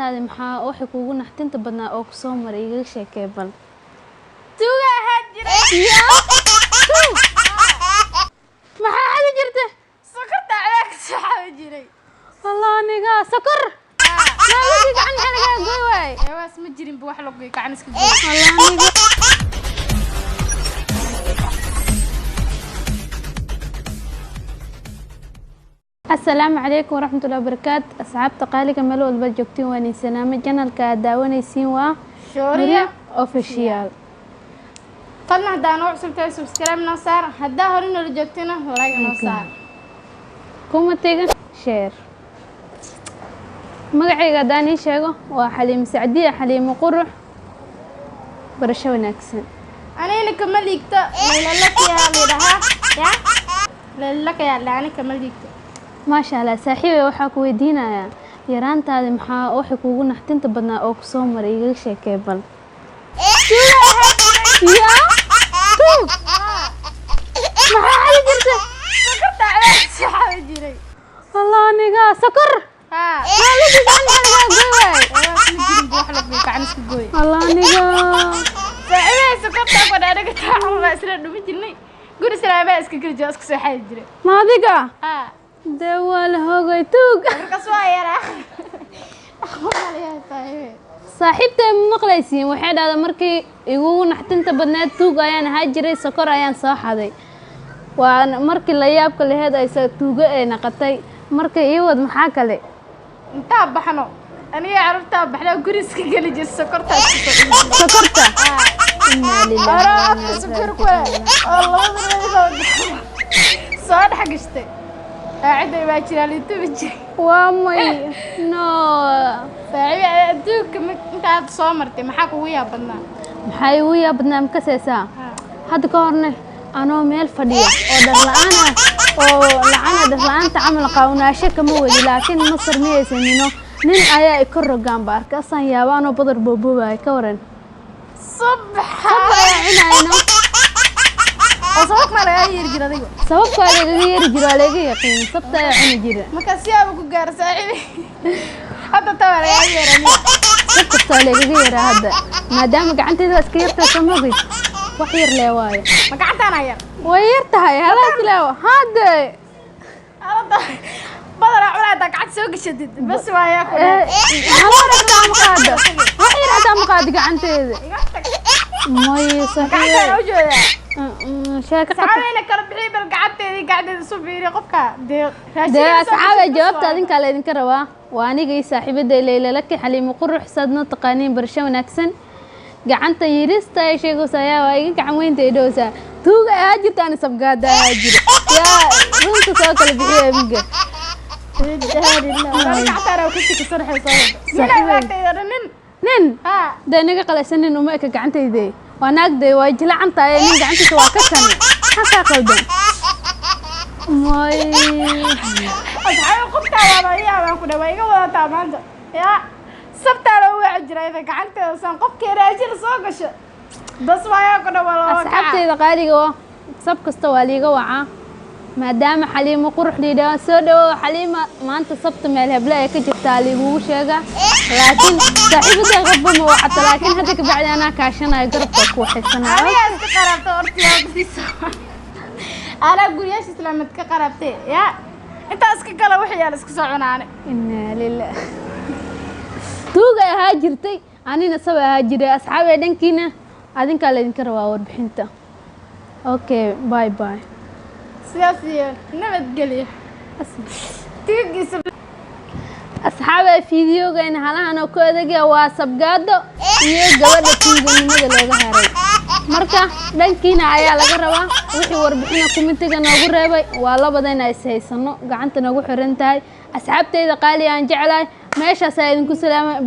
yaraantaada maxaa waxa kuugu naxtinta badnaa oo ku soo maray iga sheekay bal tuuga hajiray maxaa xadi jirtay sokorta calaag saxaa jiray والله aniga sokor naaga gacan aniga goy way eewaas ma jirin wax lagu gacan iska goy والله aniga السلام عليكم ورحمة الله وبركاته أصحابتا قالك ملو البجوكتين واني سلامة جنالكا داواني سينوا شوريا اوفيشيال قلنا هدا نوع سلطة سبسكرايب نصار هدا هورينا الجوكتين لايك نصار كوما تيغا شير مقعيقا داني شيغو وحليم سعدية حليم قرح برشا وناكسن أنا كمل يكتا ليلة لك يا ليلها يا ليلة لك يا لاني كمل يكتا ما شاء الله صاحبي waxaa ku weydiinaya yaraantaada maxaa waxa kuugu naxtinta badnaa oo ku soo maray iga sheekay bal ya maxaa xadi jirtay sokorta calaag saxaa jiray والله aniga sokor naaga gacan aniga goy way eewaas ma jirin wax lagu gacan iska goy والله aniga saaciday sokorta ku dhaadhaga taacuma isla dhumi jirnay guri salaaba iska gurjo iska soo xadi jiray ma adiga dawal hogay tuug markaas waa yara saaxiibtay maqlaysiin waxay dhahdaa markii igu naxtinta badneed tuug ayaan ahaa jiray sokor ayaan soo xaday waa markii la yaabka laheed ay tuugo ay naqatay markii ii wad maxaa kale inta baxno aniga carruurta baxda guri iska gali jir sokorta sokorta inna lillahi ara sokor ku Allah soo dhaxgistay عيد ما جرى لي تبجي وامي نو فاعي ادوك انت هاد soo martay maxaa kugu yaabadnaa maxay ugu yaabadnaa makasaysaa hadda ka horne anoo meel fadhiya oo dhar la'aan ah oo dhar la'aanta camal qawnaasho kama wadi laakiin ma sarmiyaysanino nin ayaa i kor rogaan baarka asan yaabaano badar booboobaay ka waran subhanallah sabab ma laga yeeri jiray adigu sababka laga yeeri jiray laga yaqiin sabta ay cuni jiray marka si aad ku gaar saaxibi hadda taa laga yeerani sabta laga yeera hadda maadaama gacanteeda iska yartay samogid wax yar leewaay ma gacantaana yar way yartahay halaas leewa hadda badara culaada gacad soo gashadid bas waaya ku halora taam qaada wax yar taam qaad gacanteeda may gacantaana u jeedaa sheeka saxaabeyna kala bixi bal gacanteedii gacdeeda soo fiiri qofka dee asxaabay jawaabta adinka la idinka rabaa waa aniga iyo saaxiibaday Layla Laki Xaliimo Qurux sadna taqaaniin barasho wanaagsan gacanta yirista ay sheegaysaa waa iga gacan weynta idhowsa tuuga ay jirtaan sabgaada ay jira yaa runta soo kala bixiyo amiga gacantaana ku sii sarxaysaa nin dee naga qalaysanin uma eka gacanteydii wanaagday way jilacantaay nin gacantiisa waa ka kan haka qaldan may asxaab qofka waa yaa ku dhawaa iga wadataa maanta ya sabtaana waa jiray gacanteeda san qofkii raajil soo gasho bas waa ku dhawaa asxaabteeda qaaliga sab kasta waa liiga wacaa maadaama Xaliimo Qurux liidaa soo dhawo Xaliima maanta sabta meel hebla ay ka jirtaa liigu sheega laakiin saaxiibada qabba ma waxa laakiin hadda ka bacdi ana kaashanayo garabka ku xisanayo aniga iska qarabta ortiyaadiisa ana guriyaasha islaamad ka qarabtay ya inta iska kala wax yaal iska soo cunaane inna lillahi tuuga ahaa jirtay anina sab ahaa jiray asxaabay dhankiina adinka la idinka rabaa warbixinta okay bye bye siyaasiyan nabad galiya tigiisa asxaabay fiidiyoga in halahan oo ku adeegay waa sabgaado iyo gabadha tuuganimada laga haray marka dhankiina ayaa laga rabaa wixii warbixina kumitiga noogu reebay waa labadayna is haysano gacanta nagu xiran tahay asxaabteyda qaali aan jeclahay meeshaas ay idinku salaamay